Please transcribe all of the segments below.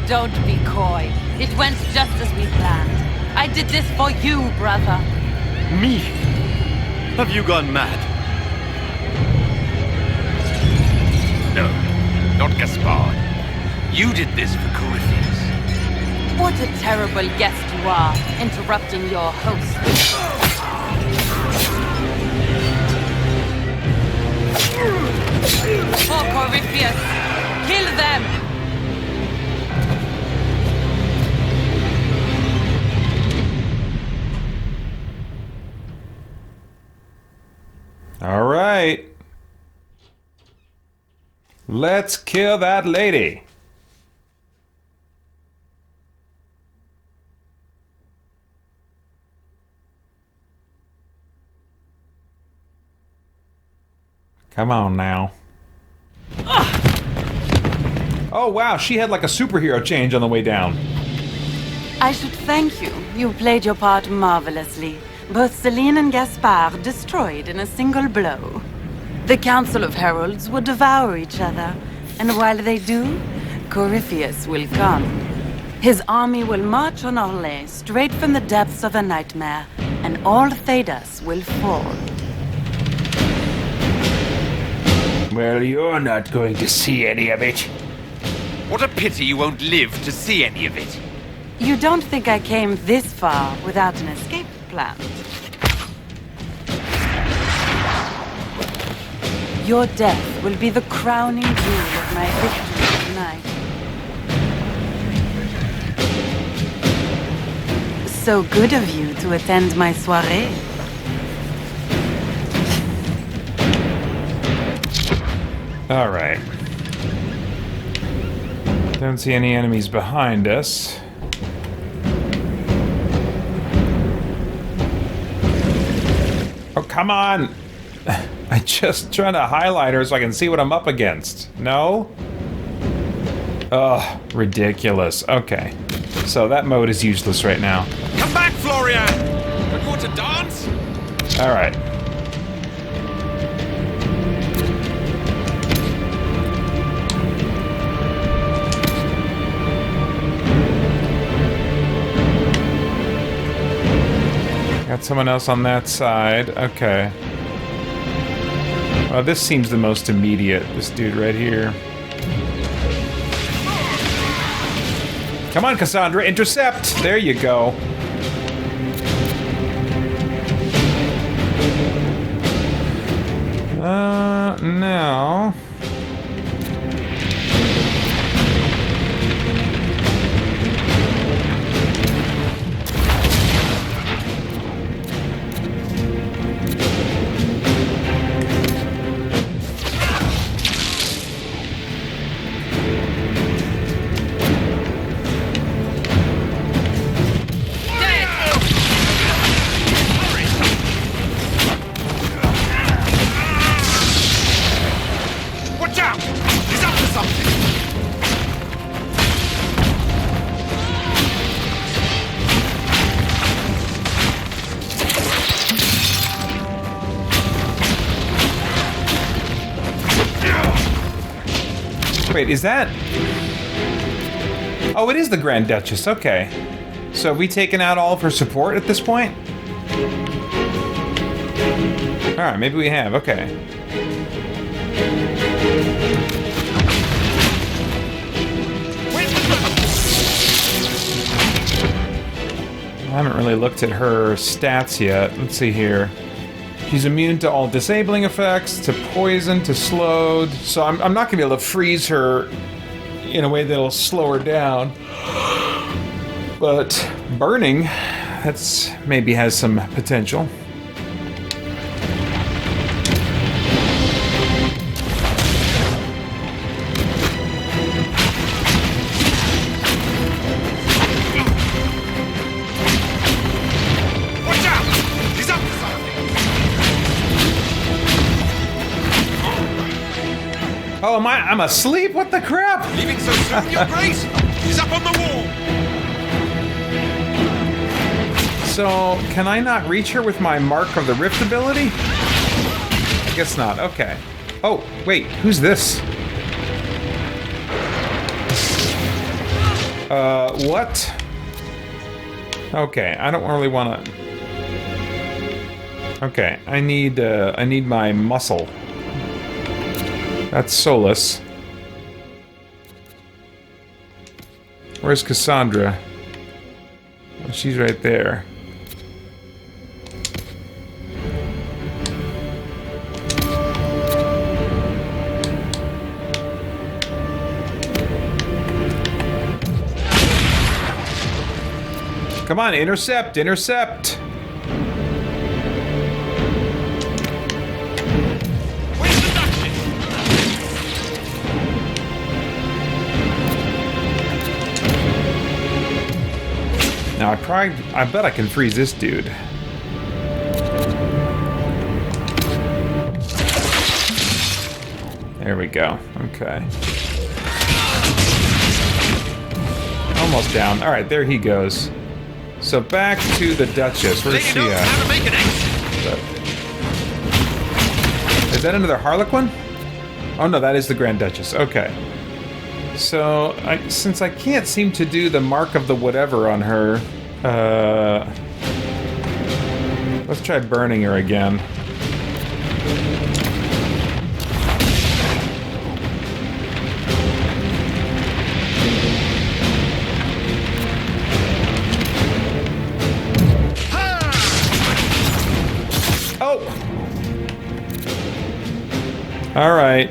Don't be coy. It went just as we planned. I did this for you, brother. Me? Have you gone mad? No, not Gaspard. You did this for Corypheus. What a terrible guest you are, interrupting your host. For Corypheus, kill them! All right. Let's kill that lady. Come on now. Oh wow, she had like a superhero change on the way down. I should thank you. You played your part marvelously. Both Celine and Gaspard destroyed in a single blow. The Council of Heralds will devour each other, and while they do, Corypheus will come. His army will march on Orlais straight from the depths of a nightmare, and all Thedas will fall. Well, you're not going to see any of it. What a pity you won't live to see any of it. You don't think I came this far without an escape plan? Your death will be the crowning jewel of my victory tonight. So good of you to attend my soirée. All right. Don't see any enemies behind us. Oh, come on! I just trying to highlight her so I can see what I'm up against. No? Ugh, ridiculous. Okay. So that mode is useless right now. Come back, Florian! Don't you want to dance? Alright. Got someone else on that side. Okay. Well, this seems the most immediate. This dude right here. Come on, Cassandra, intercept! There you go. Now... Wait, is that... Oh, it is the Grand Duchess, okay. So have we taken out all of her support at this point? Alright, maybe we have, okay. I haven't really looked at her stats yet. Let's see here. She's immune to all disabling effects, to poison, to slowed. So I'm not going to be able to freeze her in a way that'll slow her down. But burning, that's maybe has some potential. Oh, I'm asleep? What the crap? Leaving so soon, Your Grace? He's up on the wall! So, can I not reach her with my Mark of the Rift ability? I guess not, okay. Oh, wait, who's this? What? Okay, I don't really want to... Okay, I need my muscle. That's Solus. Where's Cassandra? Oh, she's right there. Come on, intercept, intercept! Where's the Duchess? Now I bet I can freeze this dude. There we go. Okay. Almost down. All right, there he goes. So back to the Duchess. Where's she at? How to make an exit. Is that another Harlequin? Oh no, that is the Grand Duchess. Okay. So, since I can't seem to do the mark of the whatever on her, let's try burning her again. All right.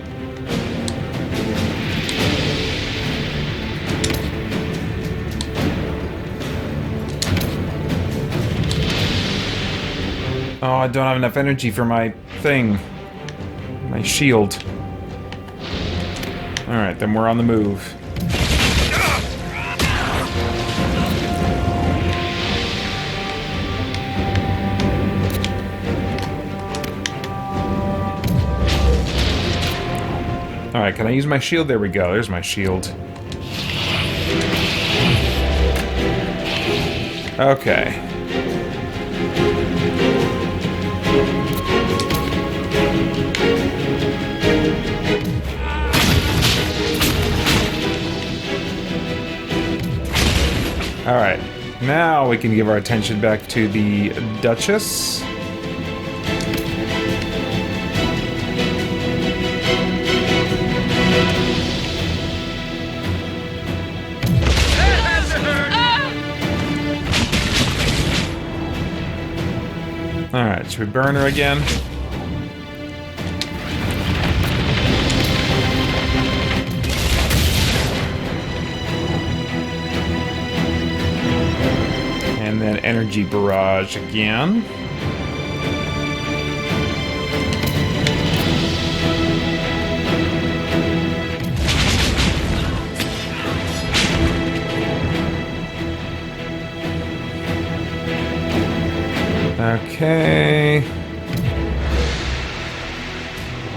Oh, I don't have enough energy for my thing. My shield. All right, then we're on the move. Alright, can I use my shield? There we go, there's my shield. Okay. Alright, now we can give our attention back to the Duchess. Alright, should we burn her again? And then energy barrage again. Okay.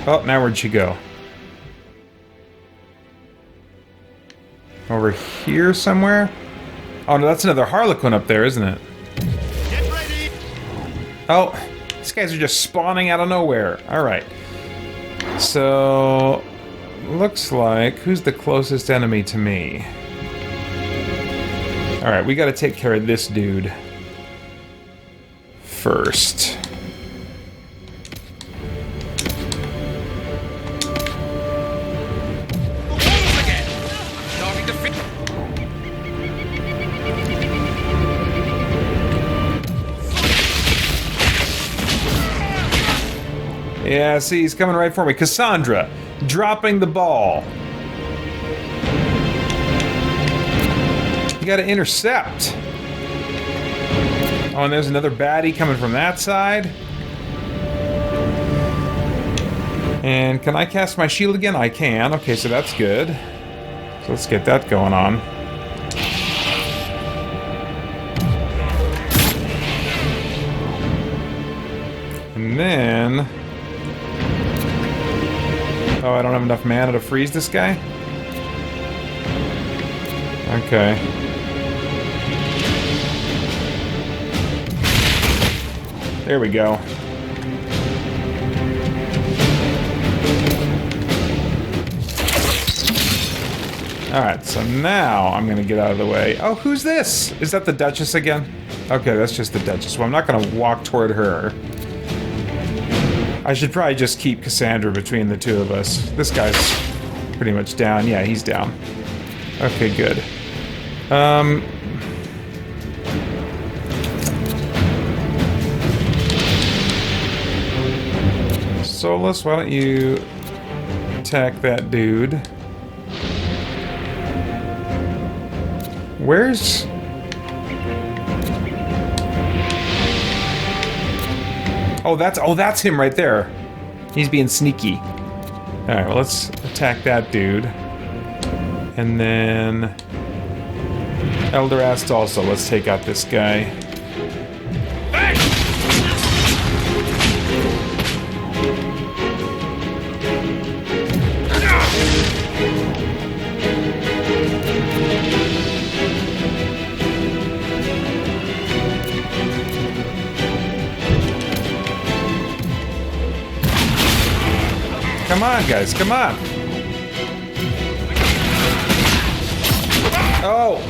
Oh, now where'd she go? Over here somewhere? Oh, no, that's another Harlequin up there, isn't it? Get ready! Oh, these guys are just spawning out of nowhere. Alright. So, looks like, who's the closest enemy to me? Alright, we gotta take care of this dude first. Yeah, see, he's coming right for me. Cassandra, dropping the ball. You gotta intercept. Oh, and there's another baddie coming from that side. And can I cast my shield again? I can. Okay, so that's good. So let's get that going on. And then... Oh, I don't have enough mana to freeze this guy? Okay. There we go. Alright, so now I'm gonna get out of the way. Oh, who's this? Is that the Duchess again? Okay, that's just the Duchess. Well, I'm not gonna walk toward her. I should probably just keep Cassandra between the two of us. This guy's pretty much down. Yeah, he's down. Okay, good. Solus, why don't you attack that dude? Where's... Oh, that's him right there. He's being sneaky. Alright, well, let's attack that dude. And then... Elderast also. Let's take out this guy. Come on, guys, come on! Oh!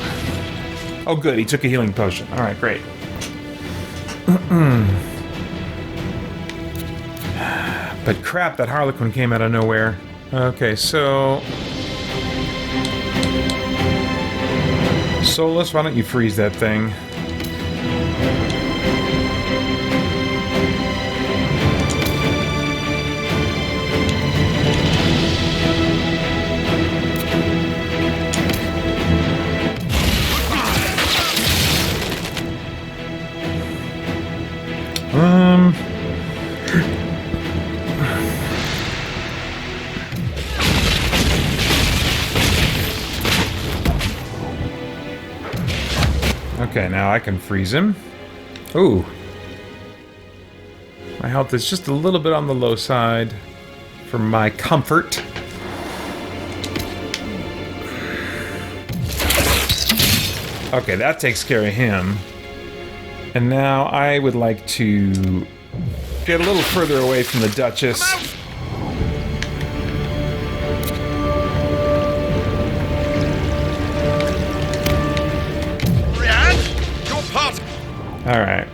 Oh, good, he took a healing potion. Alright, great. But crap, that Harlequin came out of nowhere. Okay, so... Solus, why don't you freeze that thing? Okay, now I can freeze him. Ooh. My health is just a little bit on the low side for my comfort. Okay, that takes care of him. And now I would like to get a little further away from the Duchess. All right.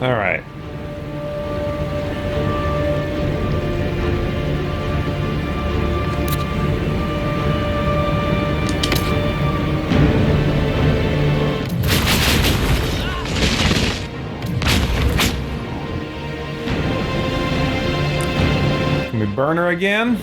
All right. Can we burn her again?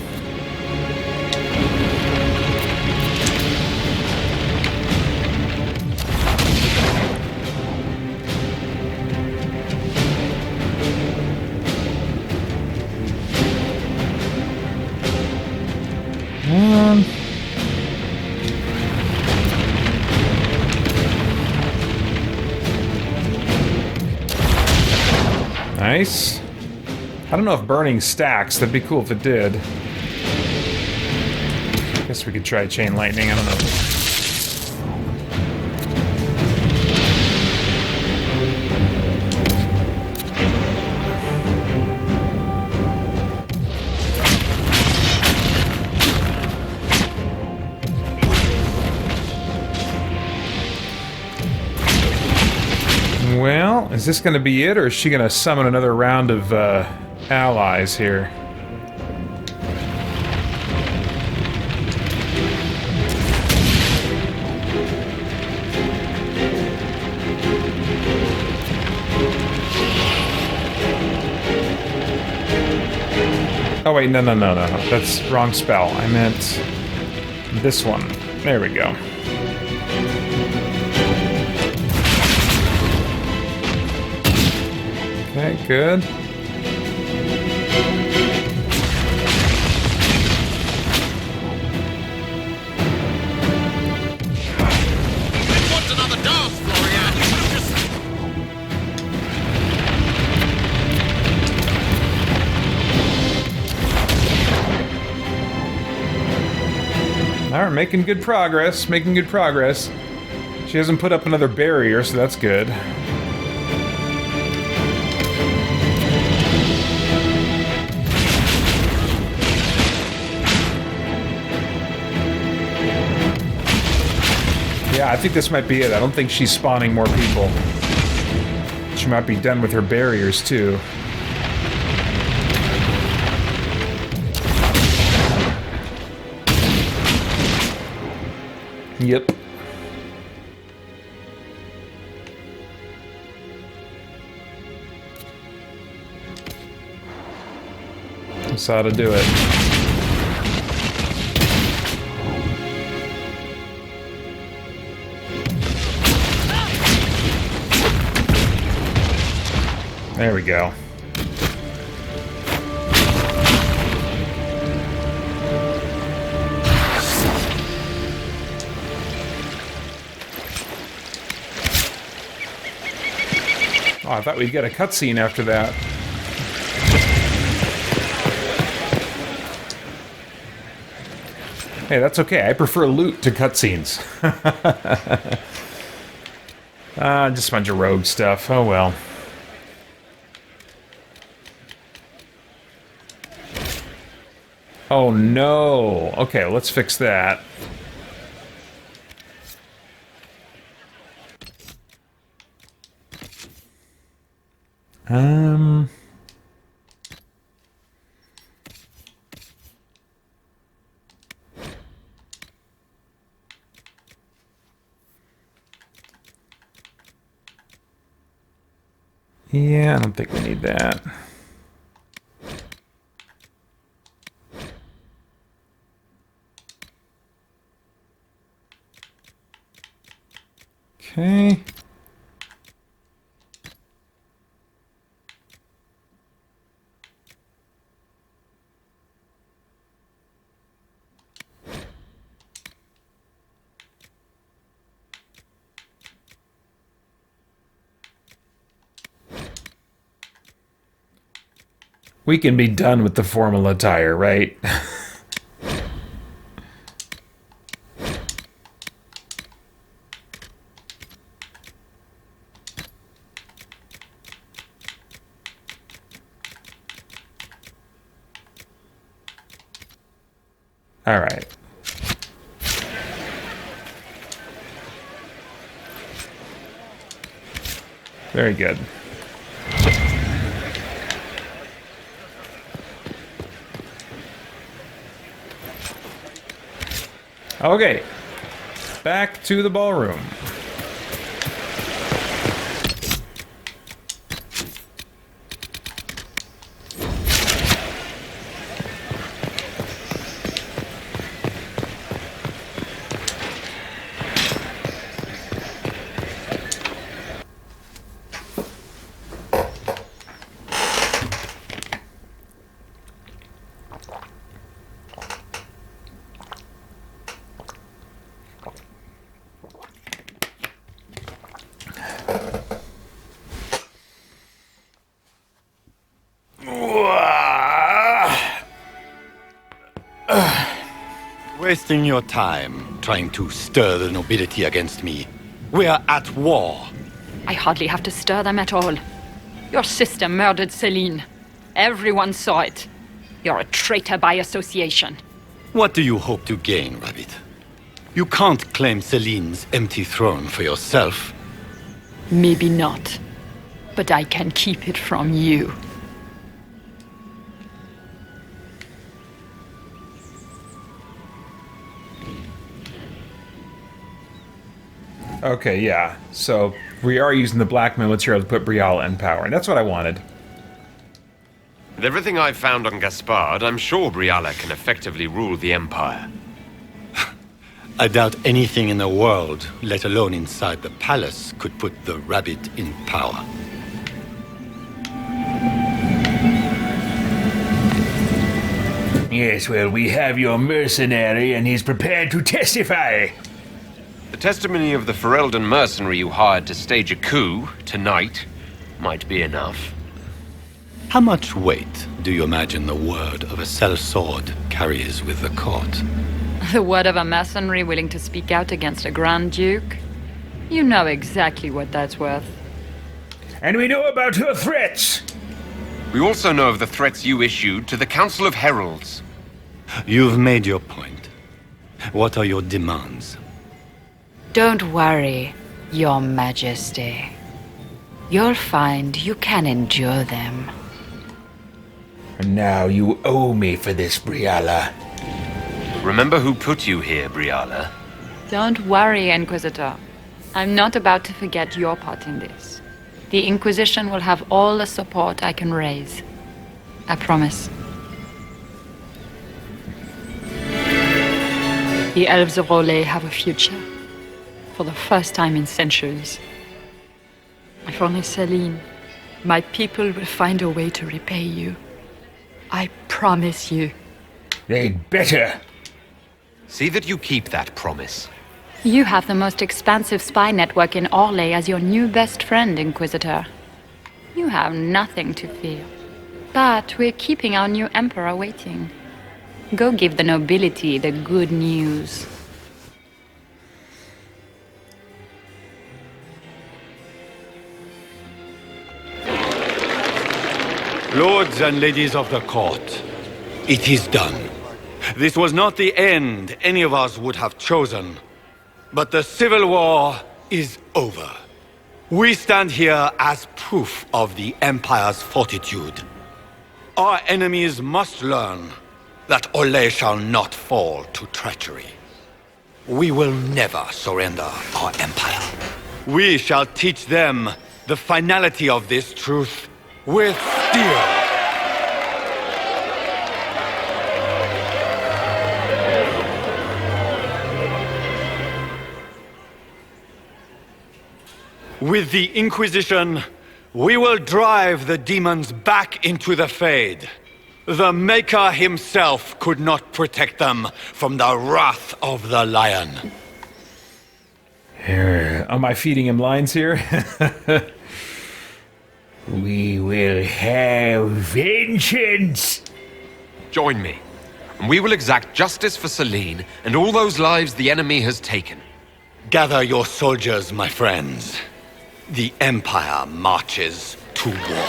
Nice. I don't know if burning stacks. That'd be cool if it did. Guess we could try chain lightning. I don't know. Well, is this going to be it, or is she going to summon another round of allies here? Oh wait, no. That's wrong spell. I meant this one. There we go. Okay, good. Alright, making good progress. Making good progress. She hasn't put up another barrier, so that's good. Yeah, I think this might be it. I don't think she's spawning more people. She might be done with her barriers, too. Yep. That's how to do it. There we go. Oh, I thought we'd get a cutscene after that. Hey, that's okay. I prefer loot to cutscenes. Just a bunch of rogue stuff. Oh well. Oh no! Okay, let's fix that. Yeah, I don't think we need that. Okay. We can be done with the formal attire, right? All right. Very good. Okay, back to the ballroom. Wasting your time trying to stir the nobility against me. We are at war. I hardly have to stir them at all. Your sister murdered Celine. Everyone saw it. You're a traitor by association. What do you hope to gain, Rabbit? You can't claim Celine's empty throne for yourself. Maybe not. But I can keep it from you. Okay, yeah. So we are using the blackmail material to put Briala in power, and that's what I wanted. With everything I've found on Gaspard, I'm sure Briala can effectively rule the Empire. I doubt anything in the world, let alone inside the palace, could put the Rabbit in power. Yes, well, we have your mercenary, and he's prepared to testify. The testimony of the Ferelden mercenary you hired to stage a coup tonight might be enough. How much weight do you imagine the word of a sellsword carries with the court? The word of a mercenary willing to speak out against a Grand Duke? You know exactly what that's worth. And we know about her threats. We also know of the threats you issued to the Council of Heralds. You've made your point. What are your demands? Don't worry, Your Majesty. You'll find you can endure them. And now you owe me for this, Briala. Remember who put you here, Briala. Don't worry, Inquisitor. I'm not about to forget your part in this. The Inquisition will have all the support I can raise. I promise. The elves of Roleplay have a future. For the first time in centuries. If only Celine, my people will find a way to repay you. I promise you. They'd better. See that you keep that promise. You have the most expansive spy network in Orlais as your new best friend, Inquisitor. You have nothing to fear. But we're keeping our new Emperor waiting. Go give the nobility the good news. Lords and ladies of the court, it is done. This was not the end any of us would have chosen. But the Civil War is over. We stand here as proof of the Empire's fortitude. Our enemies must learn that Orlais shall not fall to treachery. We will never surrender our Empire. We shall teach them the finality of this truth with steel. With the Inquisition, we will drive the demons back into the Fade. The Maker himself could not protect them from the wrath of the Lion. Am I feeding him lines here? We will have vengeance. Join me, and we will exact justice for Celine and all those lives the enemy has taken. Gather your soldiers, my friends. The Empire marches to war.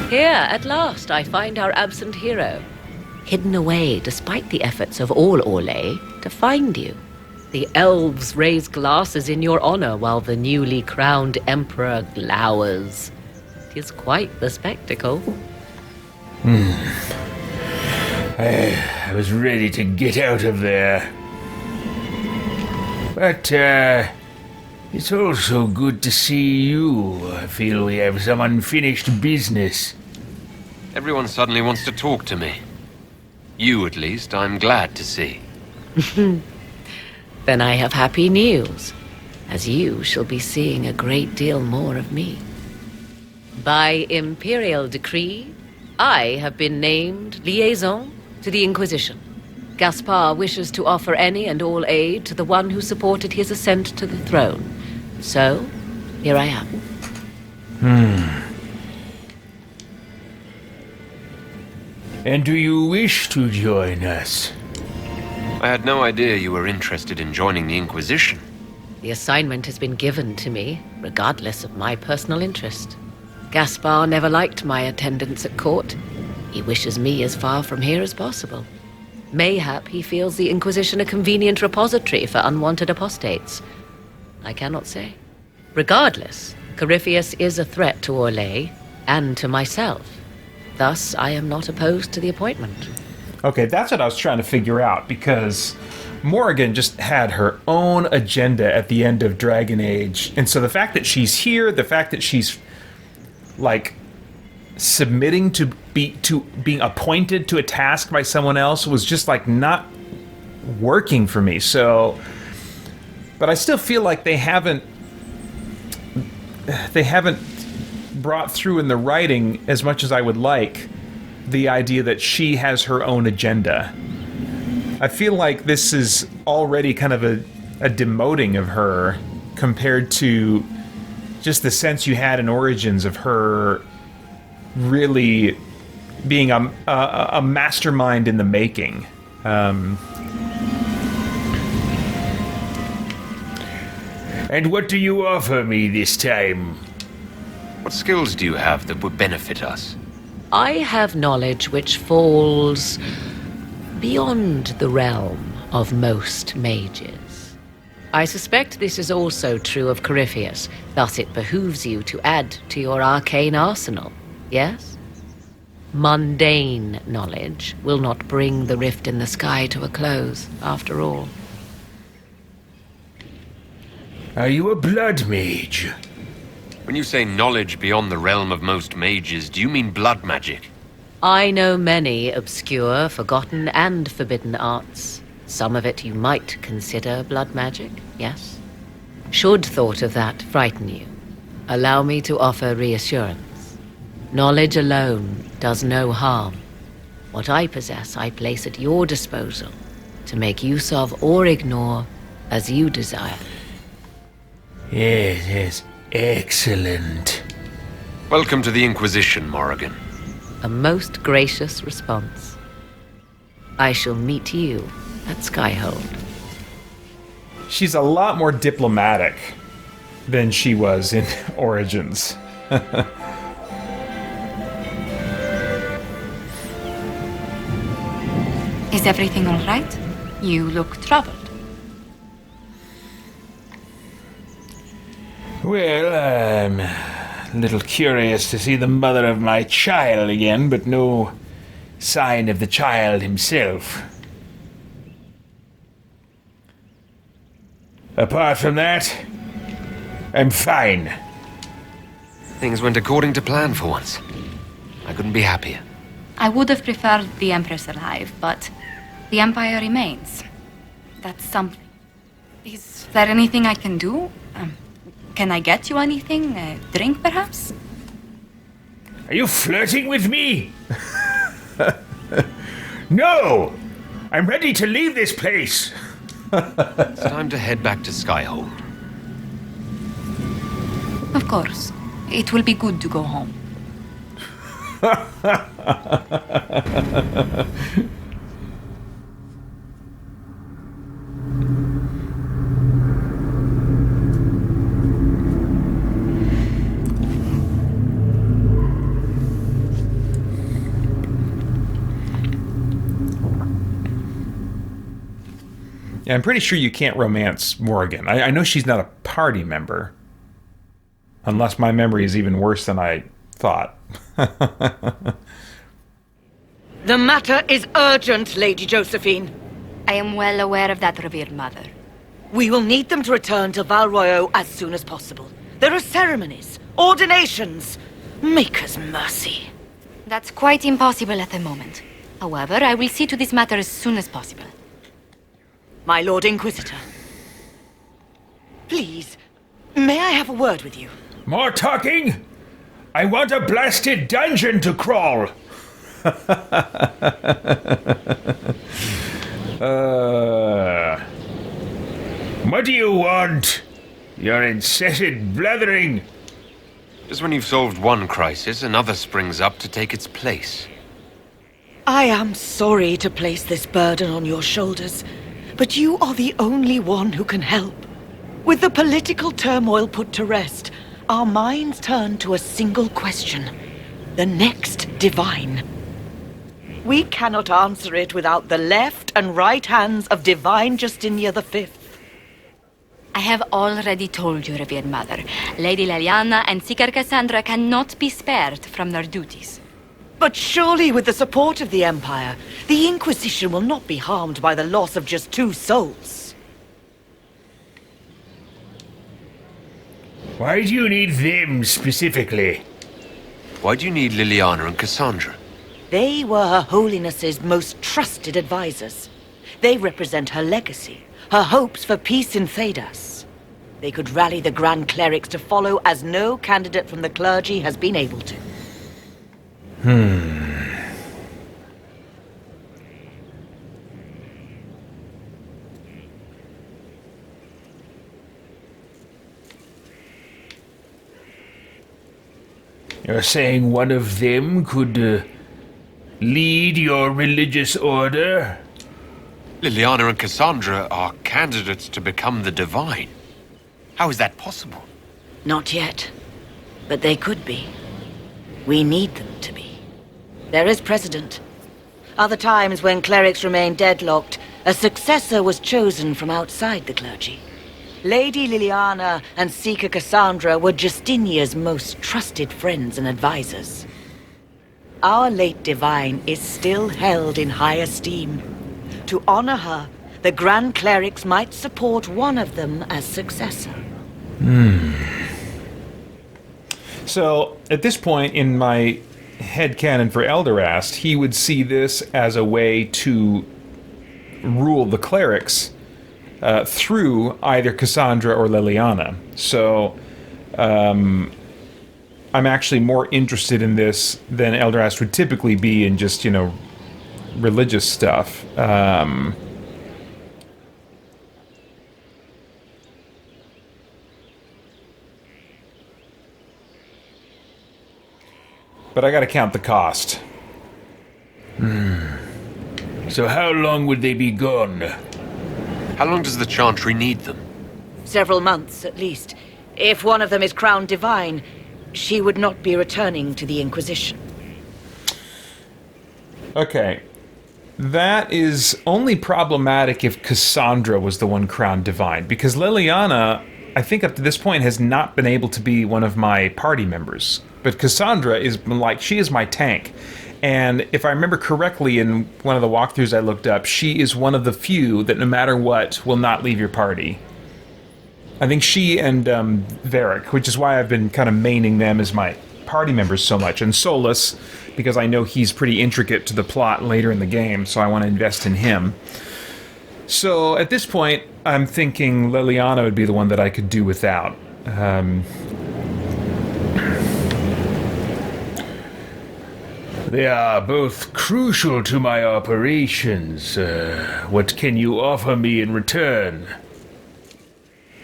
Here, at last, I find our absent hero. Hidden away, despite the efforts of all Orlais, to find you. The elves raise glasses in your honor while the newly crowned emperor glowers. It is quite the spectacle. I was ready to get out of there. But, it's also good to see you. I feel we have some unfinished business. Everyone suddenly wants to talk to me. You, at least, I'm glad to see. Then I have happy news, as you shall be seeing a great deal more of me. By imperial decree, I have been named liaison to the Inquisition. Gaspard wishes to offer any and all aid to the one who supported his ascent to the throne. So, here I am. And do you wish to join us? I had no idea you were interested in joining the Inquisition. The assignment has been given to me, regardless of my personal interest. Gaspard never liked my attendance at court. He wishes me as far from here as possible. Mayhap he feels the Inquisition a convenient repository for unwanted apostates. I cannot say. Regardless, Corypheus is a threat to Orlais, and to myself. Thus, I am not opposed to the appointment. Okay, that's what I was trying to figure out, because Morrigan just had her own agenda at the end of Dragon Age. And so the fact that she's here, the fact that she's, like, submitting to being appointed to a task by someone else was just, like, not working for me. So, but I still feel like they haven't brought through in the writing as much as I would like the idea that she has her own agenda. I feel like this is already kind of a demoting of her compared to just the sense you had in Origins of her really being a mastermind in the making. And what do you offer me this time? What skills do you have that would benefit us? I have knowledge which falls beyond the realm of most mages. I suspect this is also true of Corypheus, thus it behooves you to add to your arcane arsenal, yes? Mundane knowledge will not bring the rift in the sky to a close, after all. Are you a blood mage? When you say knowledge beyond the realm of most mages, do you mean blood magic? I know many obscure, forgotten, and forbidden arts. Some of it you might consider blood magic, yes? Should thought of that frighten you, allow me to offer reassurance. Knowledge alone does no harm. What I possess, I place at your disposal to make use of or ignore as you desire. Yes. Excellent. Welcome to the Inquisition, Morrigan. A most gracious response. I shall meet you at Skyhold. She's a lot more diplomatic than she was in Origins. Is everything all right? You look troubled. Well, I'm a little curious to see the mother of my child again, but no sign of the child himself. Apart from that, I'm fine. Things went according to plan for once. I couldn't be happier. I would have preferred the Empress alive, but the Empire remains. That's something. Is there anything I can do? Can I get you anything? A drink, perhaps? Are you flirting with me? No! I'm ready to leave this place! It's time to head back to Skyhold. Of course. It will be good to go home. Yeah, I'm pretty sure you can't romance Morrigan. I know she's not a party member. Unless my memory is even worse than I thought. The matter is urgent, Lady Josephine. I am well aware of that, revered mother. We will need them to return to Val Royeaux as soon as possible. There are ceremonies, ordinations. Maker's mercy. That's quite impossible at the moment. However, I will see to this matter as soon as possible. My Lord Inquisitor. Please, may I have a word with you? More talking? I want a blasted dungeon to crawl! What do you want? Your incessant blethering. Just when you've solved one crisis, another springs up to take its place. I am sorry to place this burden on your shoulders, but you are the only one who can help. With the political turmoil put to rest, our minds turn to a single question. The next divine. We cannot answer it without the left and right hands of Divine Justinia V. I have already told you, revered mother. Lady Leliana and Seeker Cassandra cannot be spared from their duties. But surely with the support of the Empire, the Inquisition will not be harmed by the loss of just 2 souls. Why do you need them specifically? Why do you need Liliana and Cassandra? They were Her Holiness's most trusted advisors. They represent her legacy, her hopes for peace in Thedas. They could rally the Grand Clerics to follow as no candidate from the clergy has been able to. You're saying one of them could lead your religious order? Liliana and Cassandra are candidates to become the Divine. How is that possible? Not yet. But they could be. We need them to be. There is precedent. Other times when clerics remained deadlocked, a successor was chosen from outside the clergy. Lady Liliana and Seeker Cassandra were Justinia's most trusted friends and advisors. Our late Divine is still held in high esteem. To honor her, the Grand Clerics might support one of them as successor. So, at this point in my headcanon for Elderast, he would see this as a way to rule the clerics through either Cassandra or Liliana. So, I'm actually more interested in this than Elderast would typically be in just, religious stuff. But I gotta count the cost. So how long would they be gone? How long does the Chantry need them? Several months, at least. If one of them is crowned divine, she would not be returning to the Inquisition. Okay. That is only problematic if Cassandra was the one crowned divine, because Liliana, I think up to this point, has not been able to be one of my party members. But Cassandra is she is my tank. And if I remember correctly in one of the walkthroughs I looked up, she is one of the few that no matter what will not leave your party. I think she and Varric, which is why I've been kind of maining them as my party members so much. And Solus, because I know he's pretty intricate to the plot later in the game, so I want to invest in him. So at this point, I'm thinking Liliana would be the one that I could do without. They are both crucial to my operations. What can you offer me in return?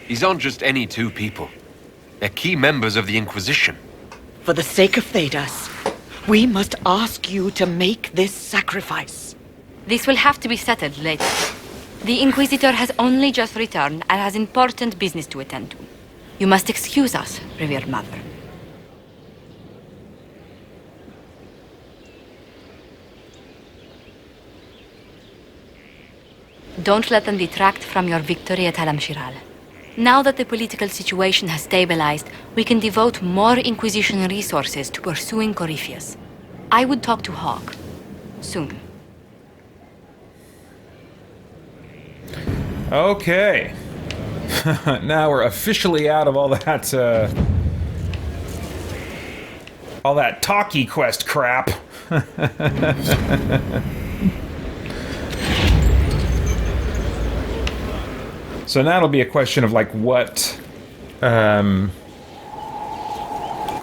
These aren't just any two people. They're key members of the Inquisition. For the sake of Thedas, we must ask you to make this sacrifice. This will have to be settled later. The Inquisitor has only just returned and has important business to attend to. You must excuse us, revered Mother. Don't let them detract from your victory at Alam-Shiral. Now that the political situation has stabilized, we can devote more Inquisition resources to pursuing Corypheus. I would talk to Hawk. Soon. Okay. Now we're officially out of all that talkie quest crap. So now it'll be a question of what go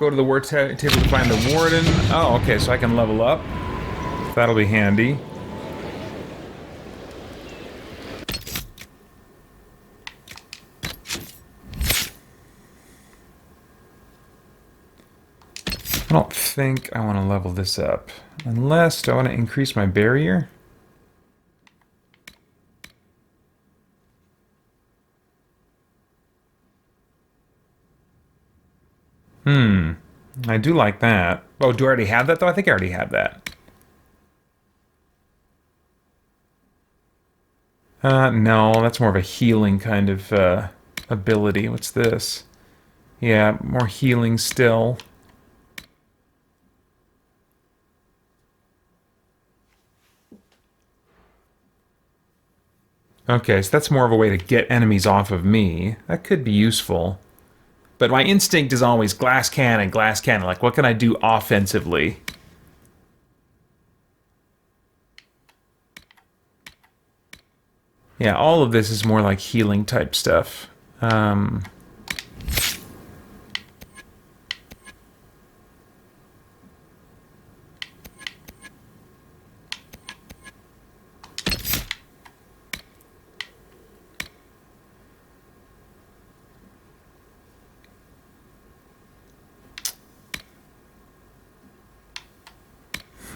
to the war table to find the warden. Oh, okay, so I can level up. That'll be handy. I don't think I want to level this up. Unless, do I want to increase my barrier? I do like that. Oh, do I already have that, though? I think I already have that. No, that's more of a healing kind of ability. What's this? Yeah, more healing still. Okay, so that's more of a way to get enemies off of me. That could be useful. But my instinct is always glass cannon, glass cannon. Like, what can I do offensively? Yeah, all of this is more like healing type stuff.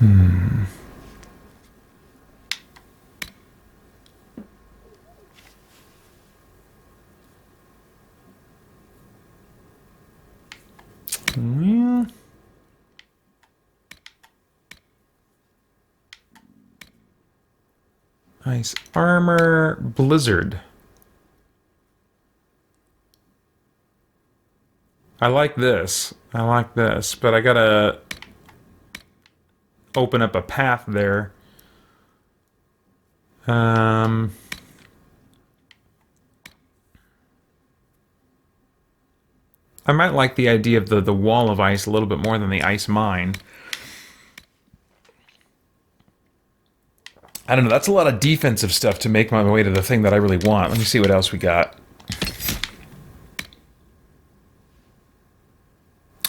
Yeah. Ice armor, blizzard. I like this. I like this, but I gotta open up a path there. I might like the idea of the wall of ice a little bit more than the ice mine. I don't know, that's a lot of defensive stuff to make my way to the thing that I really want. Let me see what else we got.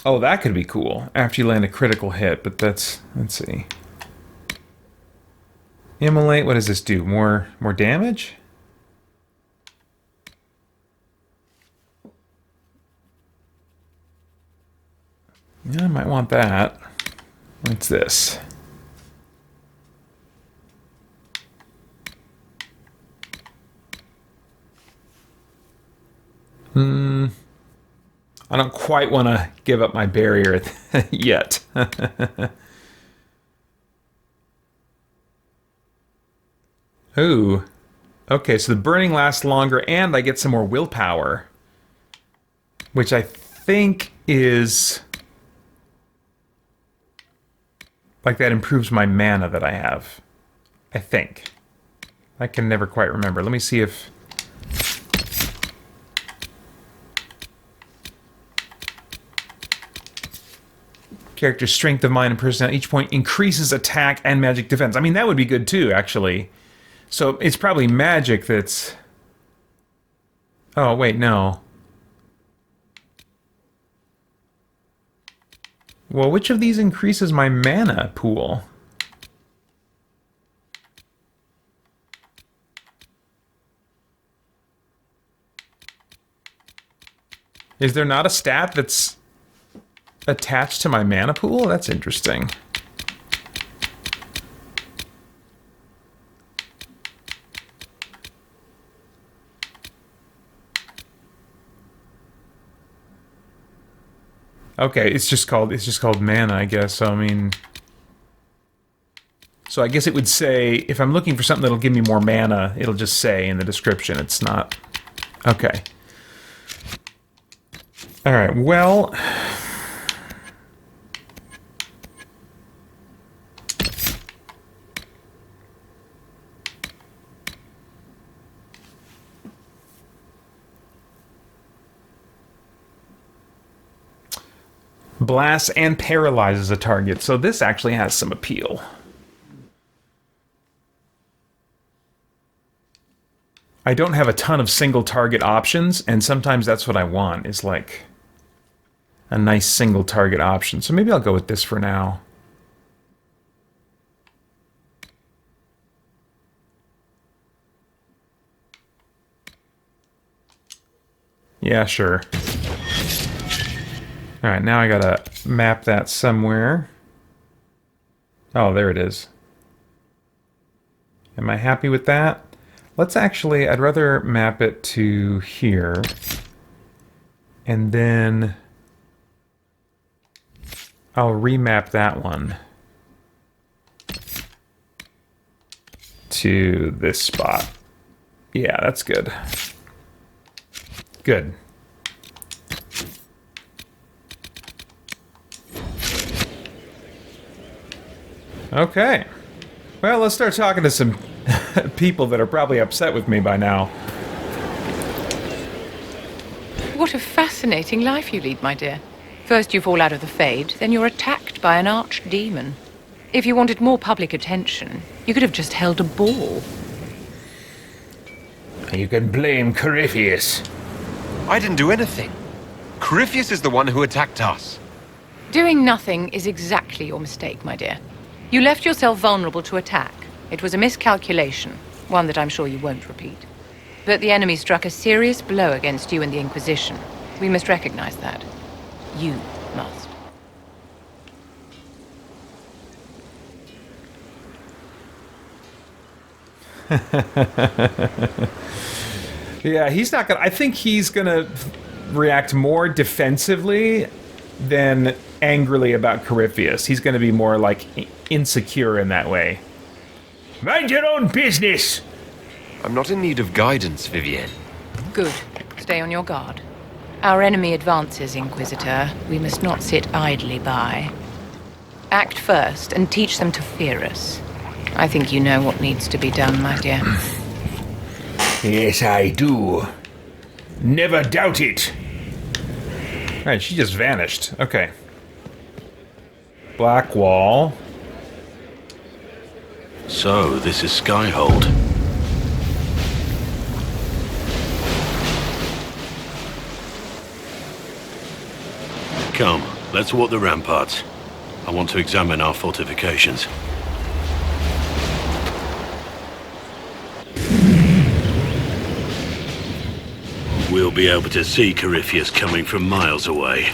Oh, that could be cool, after you land a critical hit, but that's... let's see. Immolate, what does this do? More damage? Yeah, I might want that. What's this? I don't quite want to give up my barrier yet. Ooh. Okay, so the burning lasts longer and I get some more willpower. Which I think is... like that improves my mana that I have. I think. I can never quite remember. Let me see if... character's strength of mind and personality each point increases attack and magic defense. I mean, that would be good too, actually. So it's probably magic that's... oh, wait, no. Well, which of these increases my mana pool? Is there not a stat that's attached to my mana pool? That's interesting. Okay, it's just called mana, I guess. So I mean, so I guess it would say if I'm looking for something that'll give me more mana, it'll just say in the description. It's not. Okay. All right. Well. Blasts and paralyzes a target, so this actually has some appeal. I don't have a ton of single target options, and sometimes that's what I want, is like a nice single target option. So maybe I'll go with this for now. Yeah, sure. Alright, now I gotta map that somewhere. Oh, there it is. Am I happy with that? Let's actually, I'd rather map it to here. And then I'll remap that one to this spot. Yeah, that's good. Good. Okay. Well, let's start talking to some people that are probably upset with me by now. What a fascinating life you lead, my dear. First you fall out of the Fade, then you're attacked by an archdemon. If you wanted more public attention, you could have just held a ball. You can blame Corypheus. I didn't do anything. Corypheus is the one who attacked us. Doing nothing is exactly your mistake, my dear. You left yourself vulnerable to attack. It was a miscalculation, one that I'm sure you won't repeat. But the enemy struck a serious blow against you and the Inquisition. We must recognize that. You must. Yeah, he's not gonna... I think he's gonna react more defensively than angrily about Corypheus. He's gonna be more, like, insecure in that way. Mind your own business! I'm not in need of guidance, Vivienne. Good. Stay on your guard. Our enemy advances, Inquisitor. We must not sit idly by. Act first and teach them to fear us. I think you know what needs to be done, my dear. Yes, I do. Never doubt it. Right, she just vanished. Okay. Blackwall. So, this is Skyhold. Come, let's walk the ramparts. I want to examine our fortifications. We'll be able to see Corypheus coming from miles away.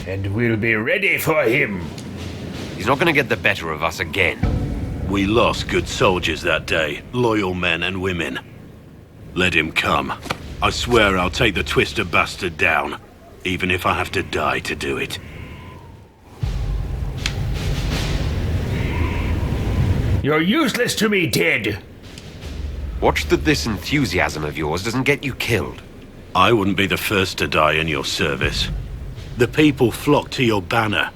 And we'll be ready for him. He's not gonna get the better of us again. We lost good soldiers that day, loyal men and women. Let him come. I swear I'll take the twister bastard down, even if I have to die to do it. You're useless to me, dead. Watch that this enthusiasm of yours doesn't get you killed. I wouldn't be the first to die in your service. The people flock to your banner,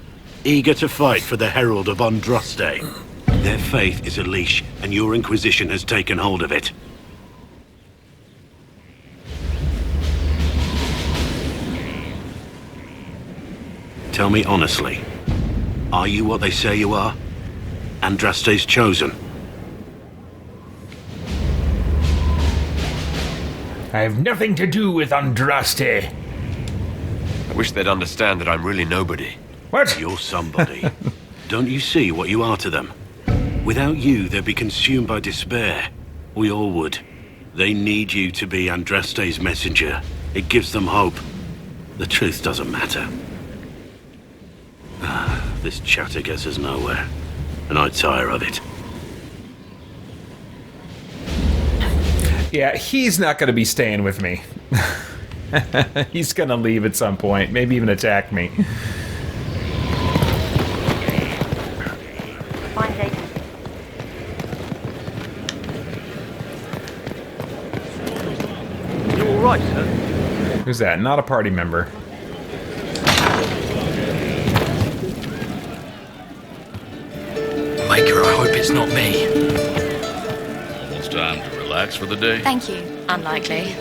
eager to fight for the Herald of Andraste. Their faith is a leash, and your Inquisition has taken hold of it. Tell me honestly, are you what they say you are? Andraste's chosen? I have nothing to do with Andraste. I wish they'd understand that I'm really nobody. What? You're somebody. Don't you see what you are to them? Without you, they'd be consumed by despair. We all would. They need you to be Andraste's messenger. It gives them hope. The truth doesn't matter. This chatter gets us nowhere, and I tire of it. Yeah, he's not going to be staying with me. He's going to leave at some point, maybe even attack me. You all right, sir? Who's that? Not a party member. Maker, I hope it's not me. Almost time to relax for the day. Thank you. Unlikely.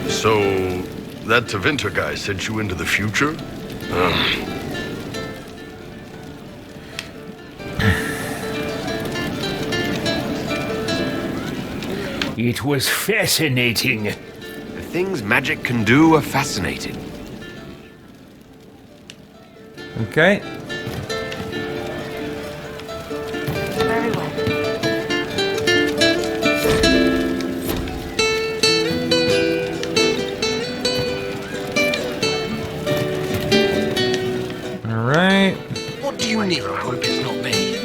So, that Tevinter guy sent you into the future? It was fascinating. The things magic can do are fascinating. Okay. Very well. All right. What do you need? I hope it's not me.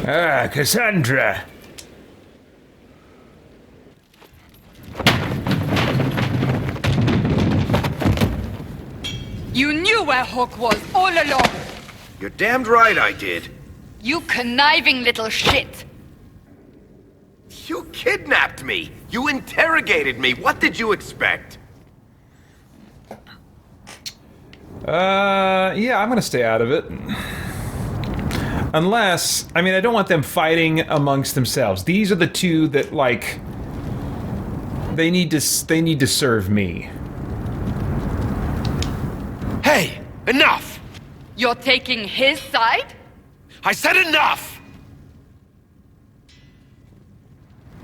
Ah, Cassandra. You knew where Hawk was all along! You're damned right I did. You conniving little shit! You kidnapped me! You interrogated me! What did you expect? Yeah, I'm gonna stay out of it. Unless, I mean, I don't want them fighting amongst themselves. These are the two that, like, they need to serve me. Hey! Enough! You're taking his side? I said enough!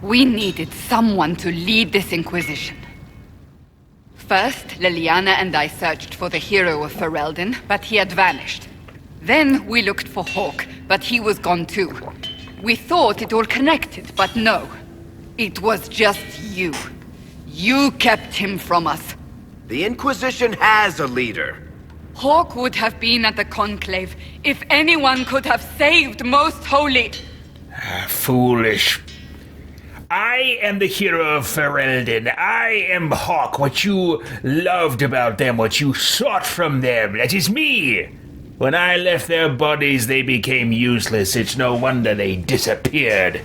We needed someone to lead this Inquisition. First, Liliana and I searched for the hero of Ferelden, but he had vanished. Then we looked for Hawk, but he was gone too. We thought it all connected, but no. It was just you. You kept him from us. The Inquisition has a leader. Hawk would have been at the Conclave if anyone could have saved Most Holy. Foolish. I am the hero of Ferelden. I am Hawk. What you loved about them, what you sought from them, that is me. When I left their bodies, they became useless. It's no wonder they disappeared.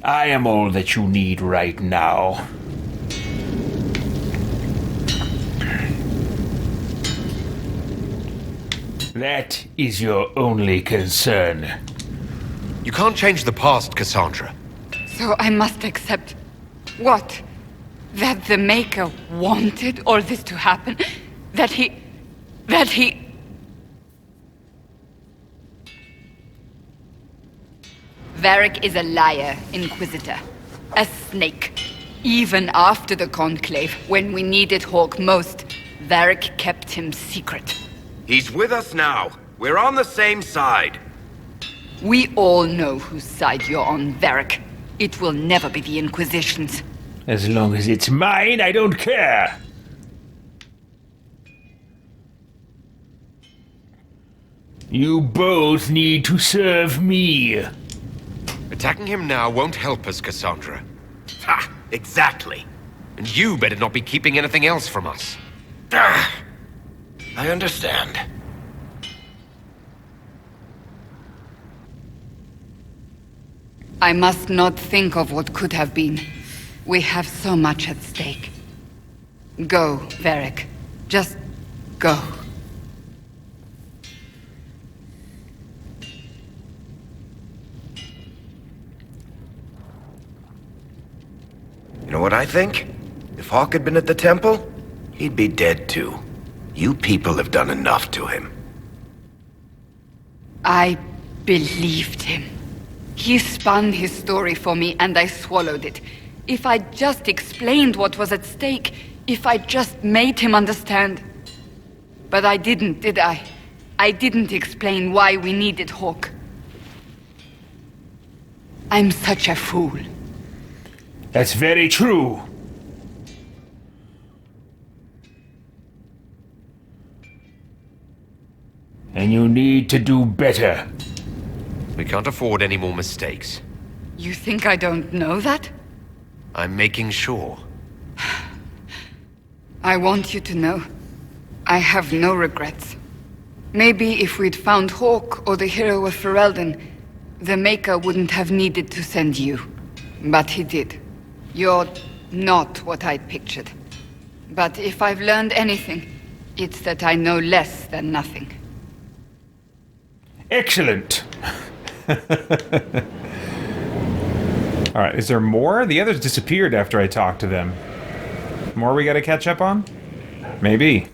I am all that you need right now. That is your only concern. You can't change the past, Cassandra. So I must accept... what? That the Maker wanted all this to happen? That he... Varric is a liar, Inquisitor. A snake. Even after the Conclave, when we needed Hawk most, Varric kept him secret. He's with us now. We're on the same side. We all know whose side you're on, Varric. It will never be the Inquisition's. As long as it's mine, I don't care. You both need to serve me. Attacking him now won't help us, Cassandra. Ha! Exactly. And you better not be keeping anything else from us. I understand. I must not think of what could have been. We have so much at stake. Go, Varric. Just go. You know what I think? If Hawk had been at the temple, he'd be dead too. You people have done enough to him. I believed him. He spun his story for me and I swallowed it. If I just explained what was at stake, if I just made him understand. But I didn't, did I? I didn't explain why we needed Hawk. I'm such a fool. That's very true. And you need to do better. We can't afford any more mistakes. You think I don't know that? I'm making sure. I want you to know, I have no regrets. Maybe if we'd found Hawk or the hero of Ferelden, the Maker wouldn't have needed to send you. But he did. You're not what I'd pictured. But if I've learned anything, it's that I know less than nothing. Excellent. Alright, is there more? The others disappeared after I talked to them. More we gotta catch up on? Maybe.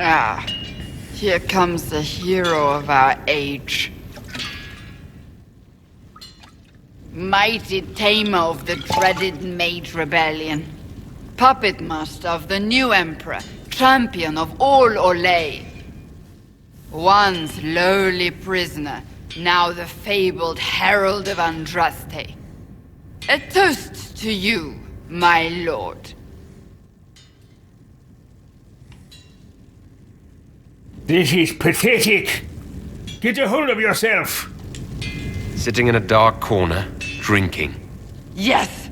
Ah, here comes the hero of our age. Mighty tamer of the dreaded Mage Rebellion. Puppet master of the new Emperor. Champion of all Olay. Once lowly prisoner, now the fabled Herald of Andraste. A toast to you, my lord. This is pathetic. Get a hold of yourself. Sitting in a dark corner, drinking. Yes.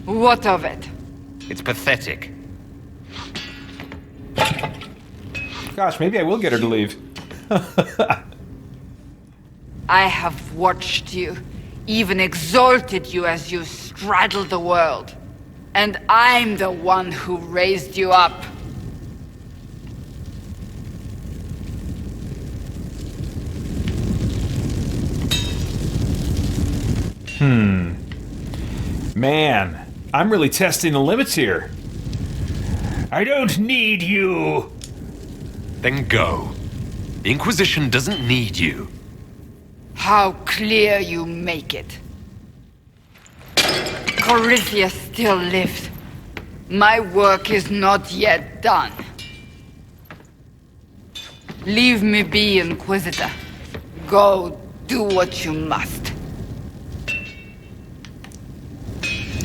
What of it? It's pathetic. Gosh, maybe I will get her to leave. I have watched you, even exalted you as you straddled the world. And I'm the one who raised you up. Man, I'm really testing the limits here. I don't need you. Then go. The Inquisition doesn't need you. How clear you make it. Corythia still lives. My work is not yet done. Leave me be, Inquisitor. Go do what you must.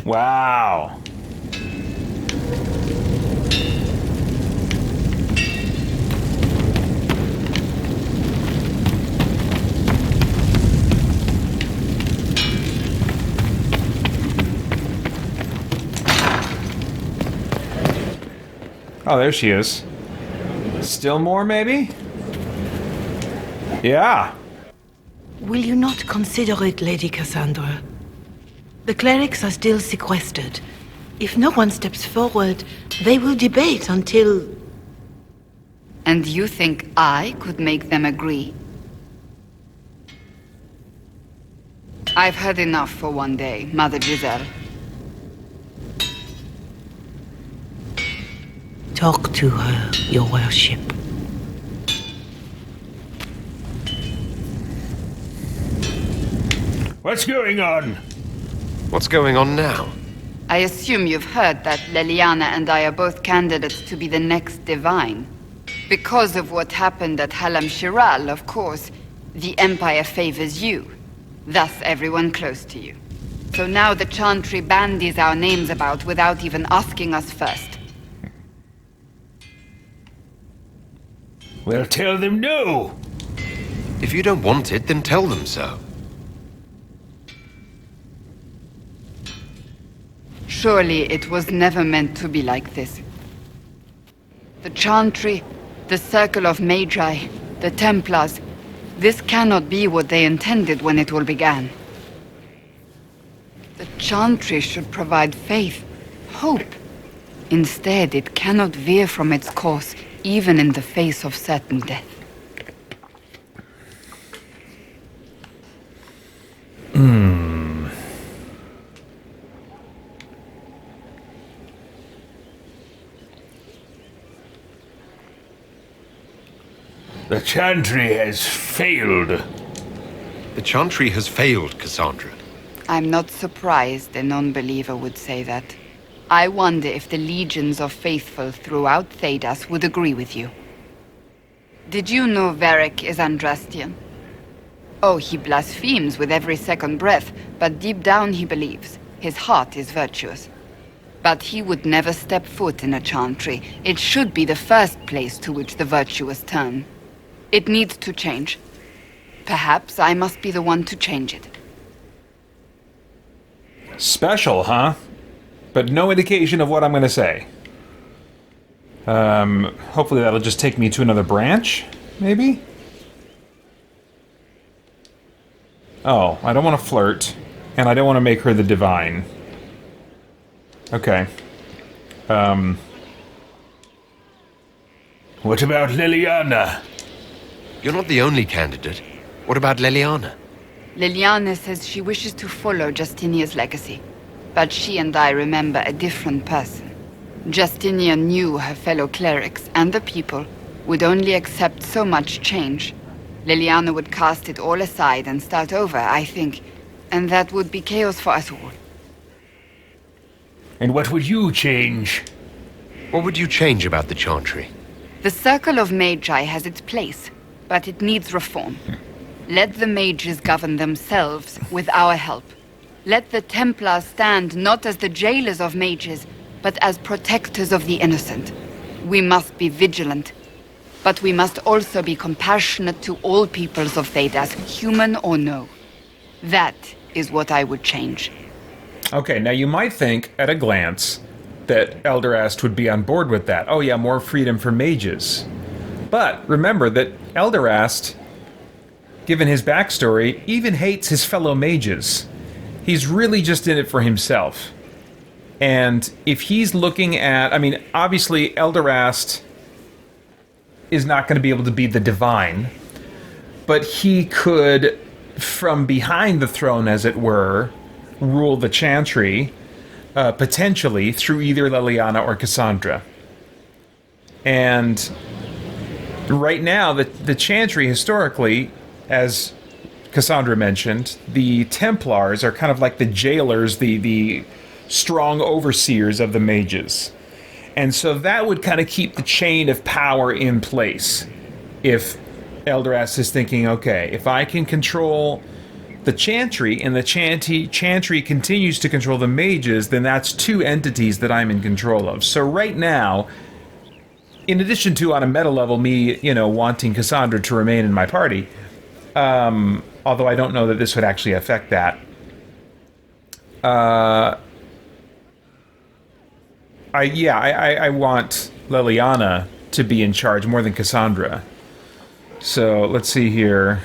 Wow. Oh, there she is. Still more, maybe? Yeah. Will you not consider it, Lady Cassandra? The clerics are still sequestered. If no one steps forward, they will debate until... And you think I could make them agree? I've had enough for one day, Mother Giselle. Talk to her, your worship. What's going on? What's going on now? I assume you've heard that Leliana and I are both candidates to be the next Divine. Because of what happened at Halam Shiral, of course, the Empire favors you. Thus everyone close to you. So now the Chantry bandies our names about without even asking us first. Well, tell them no. If you don't want it, then tell them so. Surely it was never meant to be like this. The Chantry, the Circle of Magi, the Templars, this cannot be what they intended when it all began. The Chantry should provide faith, hope. Instead, it cannot veer from its course, even in the face of certain death. The Chantry has failed. The Chantry has failed, Cassandra. I'm not surprised a non-believer would say that. I wonder if the legions of faithful throughout Thedas would agree with you. Did you know Varric is Andrastian? Oh, he blasphemes with every second breath, but deep down he believes. His heart is virtuous. But he would never step foot in a Chantry. It should be the first place to which the virtuous turn. It needs to change. Perhaps I must be the one to change it. Special, huh? But no indication of what I'm going to say. Hopefully that'll just take me to another branch, maybe? Oh, I don't want to flirt, and I don't want to make her the Divine. Okay. What about Leliana? You're not the only candidate. What about Leliana? Leliana says she wishes to follow Justinia's legacy. But she and I remember a different person. Justinia knew her fellow clerics and the people would only accept so much change. Leliana would cast it all aside and start over, I think. And that would be chaos for us all. And what would you change? What would you change about the Chantry? The Circle of Magi has its place, but it needs reform. Let the mages govern themselves with our help. Let the Templars stand not as the jailers of mages, but as protectors of the innocent. We must be vigilant, but we must also be compassionate to all peoples of Thedas, human or no. That is what I would change. Okay, now you might think, at a glance, that Elderast would be on board with that. Oh yeah, more freedom for mages. But remember that Elderast, given his backstory, even hates his fellow mages. He's really just in it for himself. And if he's looking at... I mean, obviously, Elderast is not going to be able to be the Divine, but he could, from behind the throne, as it were, rule the Chantry, potentially, through either Leliana or Cassandra. And right now, the Chantry, historically, as Cassandra mentioned, the Templars are kind of like the jailers, the strong overseers of the mages. And so that would kind of keep the chain of power in place. If Elderast is thinking, okay, if I can control the Chantry and the Chantry continues to control the mages, then that's two entities that I'm in control of. So right now, in addition to on a meta level, me, wanting Cassandra to remain in my party, although I don't know that this would actually affect that. I want Liliana to be in charge more than Cassandra. So, let's see here.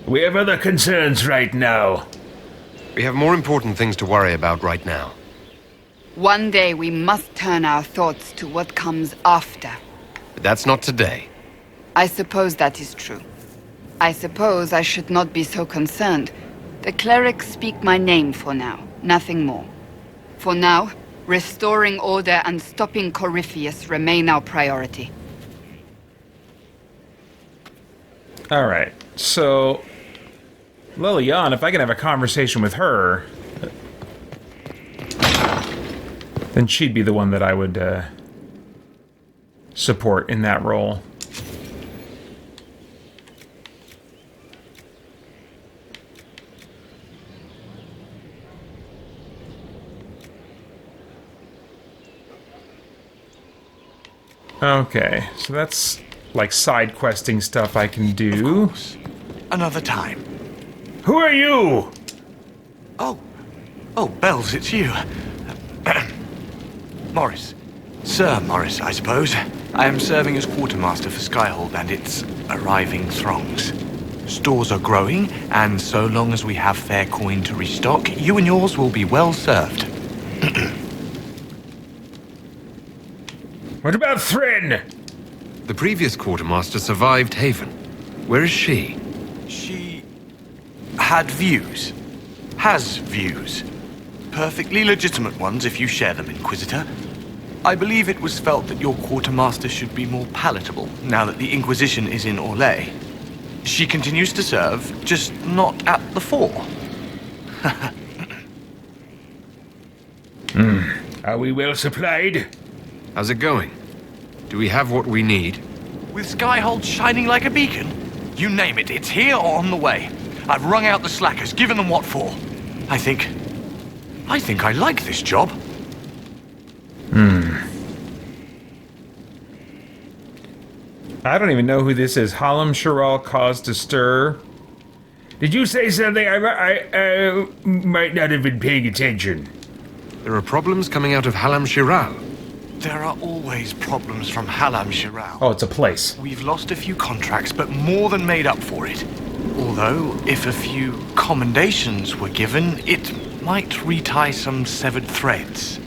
We have other concerns right now. We have more important things to worry about right now. One day we must turn our thoughts to what comes after. But that's not today. I suppose that is true. I suppose I should not be so concerned. The clerics speak my name for now, nothing more. For now, restoring order and stopping Corypheus remain our priority. Alright, so Liliana, if I can have a conversation with her, then she'd be the one that I would support in that role. Okay, so that's like side questing stuff I can do. Another time. Who are you? Oh, Bells, it's you. Morris. Sir Morris, I suppose. I am serving as quartermaster for Skyhold and its arriving throngs. Stores are growing, and so long as we have fair coin to restock, you and yours will be well served. What about Thrin? The previous quartermaster survived Haven. Where is she? She had views. Has views. Perfectly legitimate ones if you share them, Inquisitor. I believe it was felt that your quartermaster should be more palatable now that the Inquisition is in Orlais. She continues to serve, just not at the fore. Are we well supplied? How's it going? Do we have what we need? With Skyhold shining like a beacon? You name it, it's here or on the way. I've wrung out the slackers, given them what for. I think I like this job. I don't even know who this is. Hallam Shiral caused a stir. Did you say something? I might not have been paying attention. There are problems coming out of Hallam Shiral. There are always problems from Hallam Shiral. Oh, it's a place. We've lost a few contracts, but more than made up for it. Although, if a few commendations were given, it might retie some severed threads.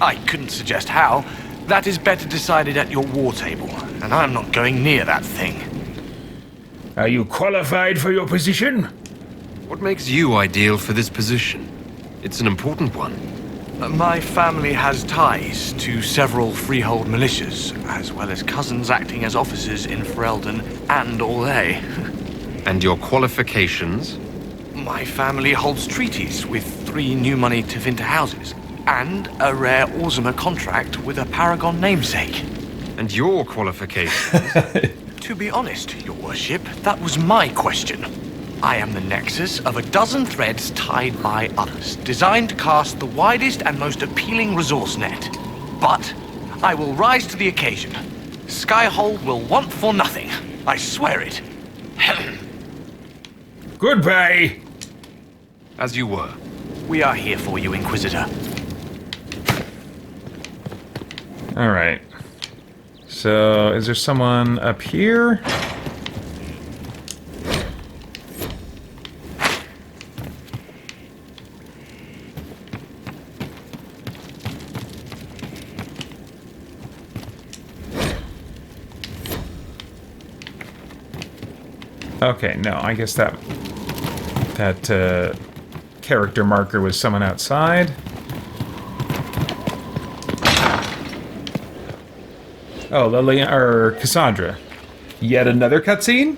I couldn't suggest how. That is better decided at your war table, and I'm not going near that thing. Are you qualified for your position? What makes you ideal for this position? It's an important one. My family has ties to several freehold militias, as well as cousins acting as officers in Ferelden and Orlais. And your qualifications? My family holds treaties with 3 new money Tevinter houses, and a rare Orzuma contract with a Paragon namesake. And your qualifications? To be honest, your worship, that was my question. I am the nexus of a dozen threads tied by others, designed to cast the widest and most appealing resource net. But I will rise to the occasion. Skyhold will want for nothing. I swear it. Goodbye. As you were. We are here for you, Inquisitor. Alright. So, is there someone up here? Okay, no, I guess that character marker was someone outside. Oh, Liliana or Cassandra. Yet another cutscene?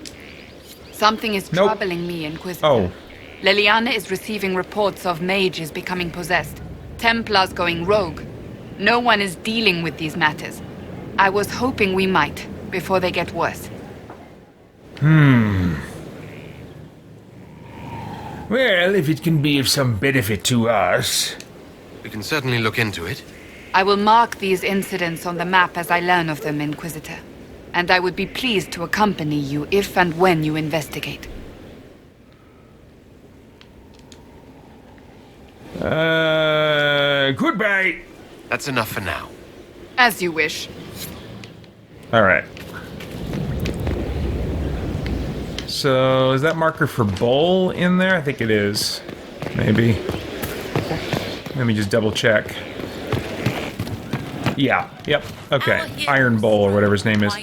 Something is troubling me, Inquisitor. Oh. Liliana is receiving reports of mages becoming possessed, Templars going rogue. No one is dealing with these matters. I was hoping we might, before they get worse. Well, if it can be of some benefit to us... We can certainly look into it. I will mark these incidents on the map as I learn of them, Inquisitor. And I would be pleased to accompany you if and when you investigate. Goodbye! That's enough for now. As you wish. Alright. So, is that marker for bowl in there? I think it is. Maybe. Let me just double check. Yeah, yep, okay. Iron Bowl, or whatever his name is.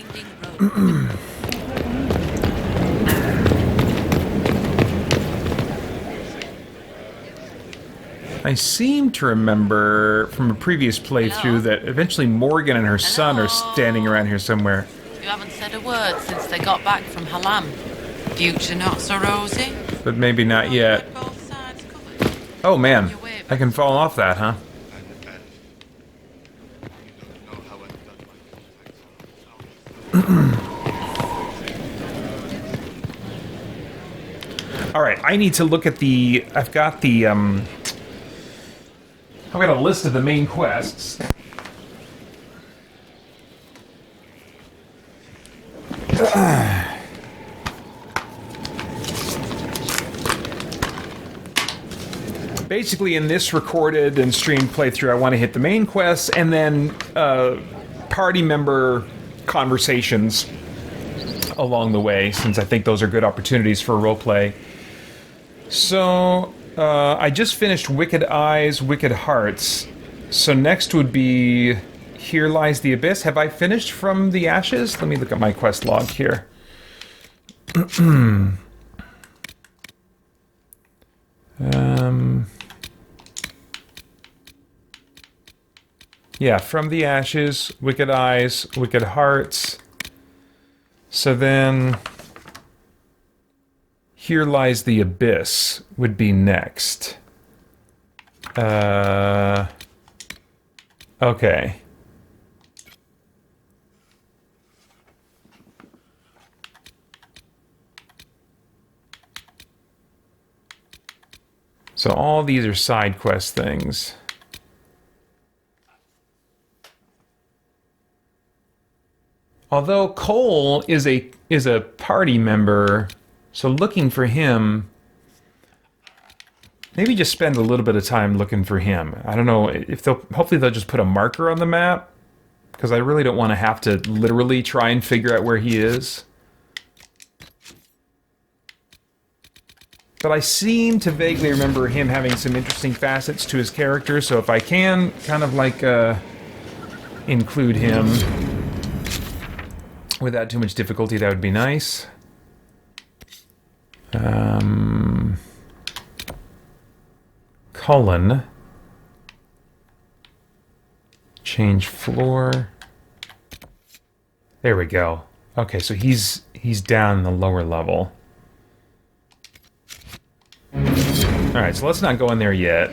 I seem to remember from a previous playthrough that eventually Morrigan and her son are standing around here somewhere. You haven't said a word since they got back from Halam. Future not so rosy? But maybe not yet. Oh man, I can fall off that, huh? Alright, I need to look at the... I've got the, I've got a list of the main quests. Basically, in this recorded and streamed playthrough, I want to hit the main quests and then party member conversations along the way, since I think those are good opportunities for roleplay. So, I just finished Wicked Eyes, Wicked Hearts. So next would be Here Lies the Abyss. Have I finished From the Ashes? Let me look at my quest log here. Yeah, From the Ashes, Wicked Eyes, Wicked Hearts. So then... Here Lies the Abyss would be next. Okay. So all these are side quest things. Although Cole is a party member, so looking for him, maybe just spend a little bit of time looking for him. I don't know if hopefully they'll just put a marker on the map, because I really don't want to have to literally try and figure out where he is. But I seem to vaguely remember him having some interesting facets to his character, so if I can kind of like include him without too much difficulty, that would be nice. Cullen. Change floor. There we go. Okay, so he's down in the lower level. Alright, so let's not go in there yet.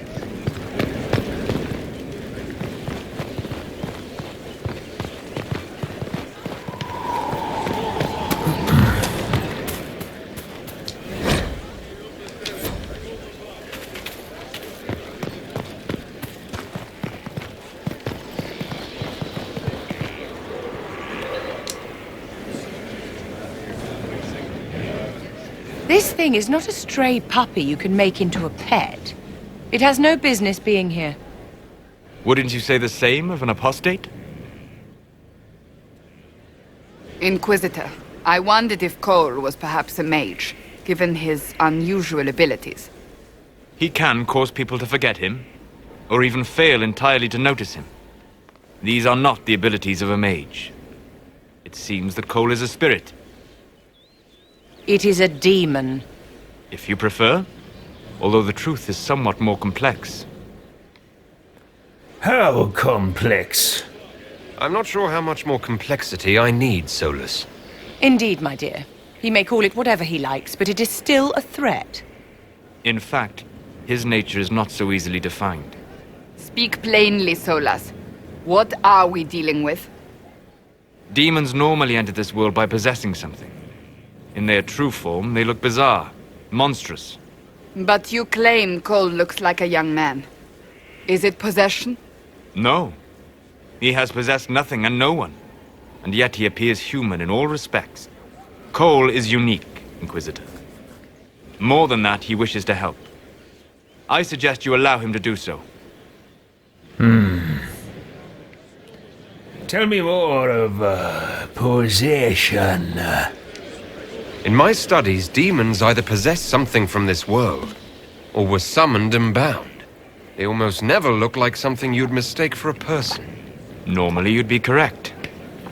This thing is not a stray puppy you can make into a pet. It has no business being here. Wouldn't you say the same of an apostate? Inquisitor, I wondered if Cole was perhaps a mage, given his unusual abilities. He can cause people to forget him, or even fail entirely to notice him. These are not the abilities of a mage. It seems that Cole is a spirit. It is a demon. If you prefer, although the truth is somewhat more complex. How complex? I'm not sure how much more complexity I need, Solus. Indeed, my dear. He may call it whatever he likes, but it is still a threat. In fact, his nature is not so easily defined. Speak plainly, Solas. What are we dealing with? Demons normally enter this world by possessing something. In their true form, they look bizarre, monstrous. But you claim Cole looks like a young man. Is it possession? No. He has possessed nothing and no one. And yet he appears human in all respects. Cole is unique, Inquisitor. More than that, he wishes to help. I suggest you allow him to do so. Tell me more of possession. In my studies, demons either possess something from this world, or were summoned and bound. They almost never look like something you'd mistake for a person. Normally you'd be correct.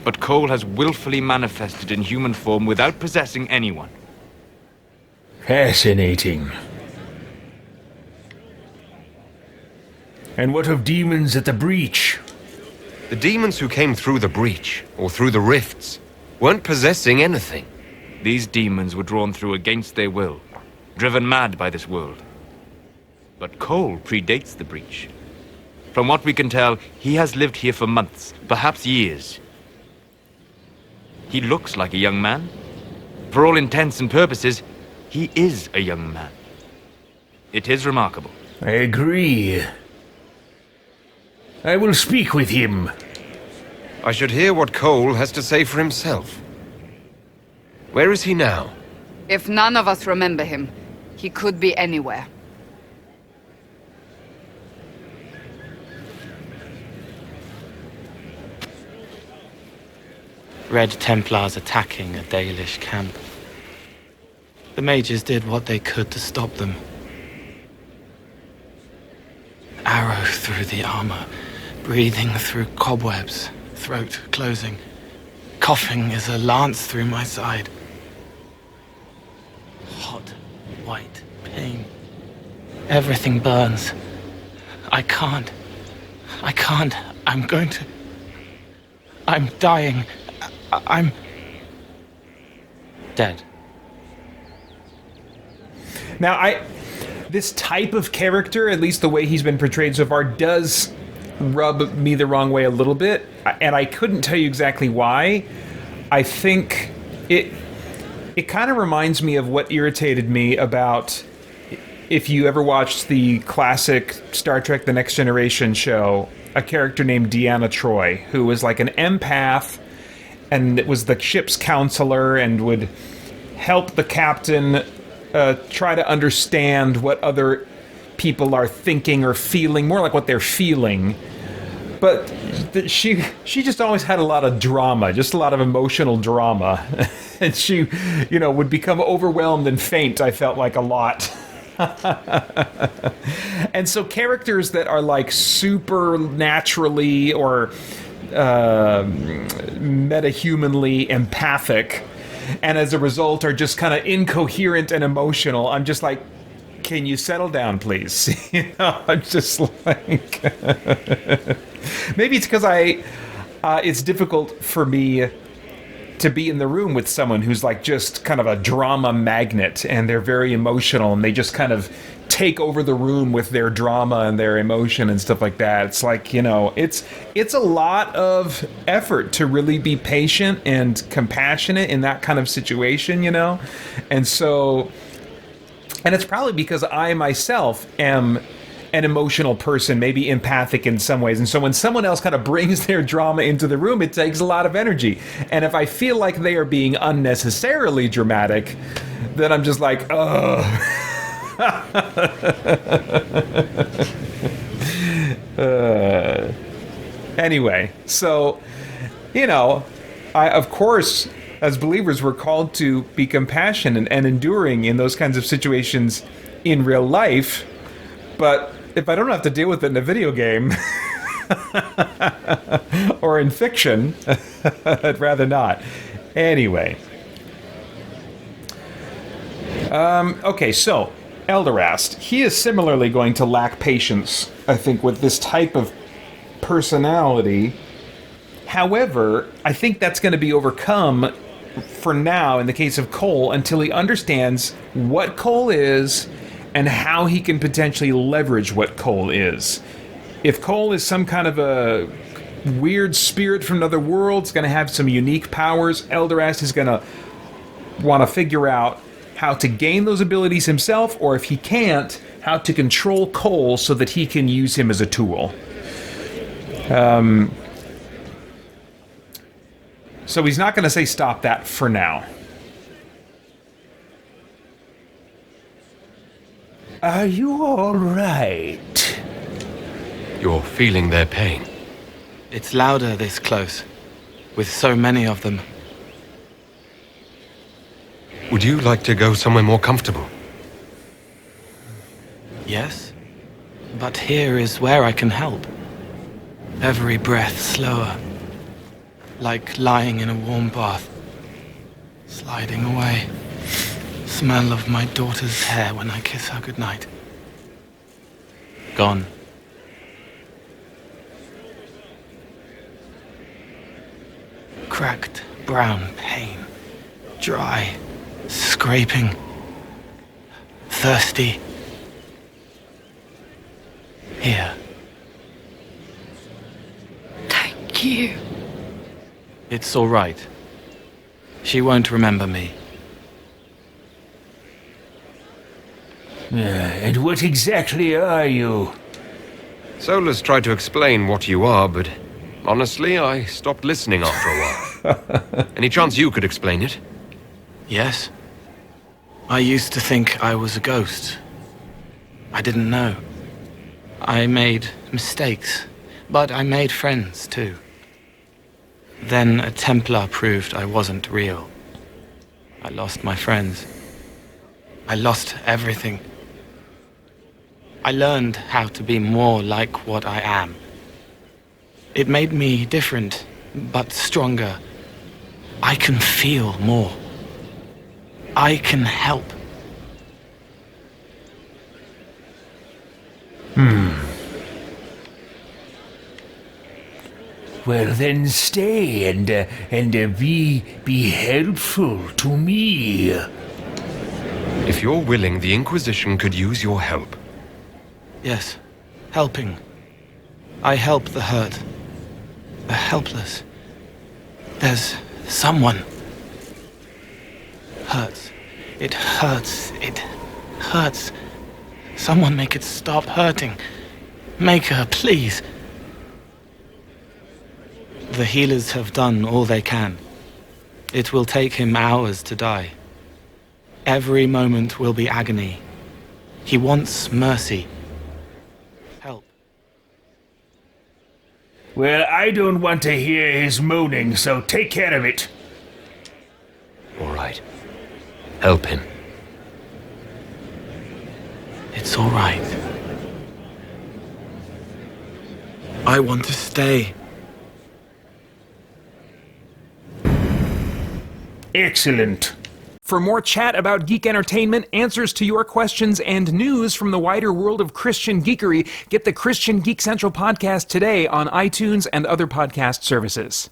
But Cole has willfully manifested in human form without possessing anyone. Fascinating. And what of demons at the breach? The demons who came through the breach, or through the rifts, weren't possessing anything. These demons were drawn through against their will, driven mad by this world. But Cole predates the breach. From what we can tell, he has lived here for months, perhaps years. He looks like a young man. For all intents and purposes, he is a young man. It is remarkable. I agree. I will speak with him. I should hear what Cole has to say for himself. Where is he now? If none of us remember him, he could be anywhere. Red Templars attacking a Dalish camp. The mages did what they could to stop them. Arrow through the armor, breathing through cobwebs, throat closing. Coughing as a lance through my side. Hot, white pain. Everything burns. I can't. I'm going to... I'm dying. I'm... dead. Now, this type of character, at least the way he's been portrayed so far, does rub me the wrong way a little bit, and I couldn't tell you exactly why. I think it kind of reminds me of what irritated me about, if you ever watched the classic Star Trek The Next Generation show, a character named Deanna Troi, who was like an empath and was the ship's counselor and would help the captain try to understand what other people are thinking or feeling, more like what they're feeling. But she just always had a lot of drama, just a lot of emotional drama. And she, would become overwhelmed and faint, I felt like, a lot. And so characters that are like supernaturally or metahumanly empathic, and as a result are just kind of incoherent and emotional, I'm just like, can you settle down, please? I'm just like... Maybe it's because it's difficult for me to be in the room with someone who's like just kind of a drama magnet, and they're very emotional, and they just kind of take over the room with their drama and their emotion and stuff like that. It's like, it's a lot of effort to really be patient and compassionate in that kind of situation, And so... And it's probably because I myself am an emotional person, maybe empathic in some ways. And so when someone else kind of brings their drama into the room, it takes a lot of energy. And if I feel like they are being unnecessarily dramatic, then I'm just like, oh. Anyway, so, of course, as believers, we're called to be compassionate and enduring in those kinds of situations in real life. But if I don't have to deal with it in a video game or in fiction, I'd rather not. Anyway. Okay, so Elderast, he is similarly going to lack patience, I think, with this type of personality. However, I think that's going to be overcome for now, in the case of Cole, until he understands what Cole is and how he can potentially leverage what Cole is. If Cole is some kind of a weird spirit from another world, it's going to have some unique powers, Elderast is going to want to figure out how to gain those abilities himself, or if he can't, how to control Cole so that he can use him as a tool. So he's not going to say stop that for now. Are you all right? You're feeling their pain. It's louder this close, with so many of them. Would you like to go somewhere more comfortable? Yes, but here is where I can help. Every breath slower, like lying in a warm bath, sliding away. Smell of my daughter's hair when I kiss her goodnight. Gone. Cracked brown pain, dry, scraping, thirsty. Here. Thank you. It's all right. She won't remember me. And what exactly are you? Solas tried to explain what you are, but honestly, I stopped listening after a while. Any chance you could explain it? Yes. I used to think I was a ghost. I didn't know. I made mistakes, but I made friends too. Then a Templar proved I wasn't real. I lost my friends. I lost everything. I learned how to be more like what I am. It made me different, but stronger. I can feel more. I can help. Well, then stay and be helpful to me. If you're willing, the Inquisition could use your help. Yes, helping. I help the hurt, the helpless. There's someone. Hurts. It hurts. It hurts. Someone make it stop hurting. Make her, please. The healers have done all they can. It will take him hours to die. Every moment will be agony. He wants mercy. Help. Well, I don't want to hear his moaning, so take care of it. All right. Help him. It's all right. I want to stay. Excellent. For more chat about geek entertainment, answers to your questions, and news from the wider world of Christian geekery, get the Christian Geek Central podcast today on iTunes and other podcast services.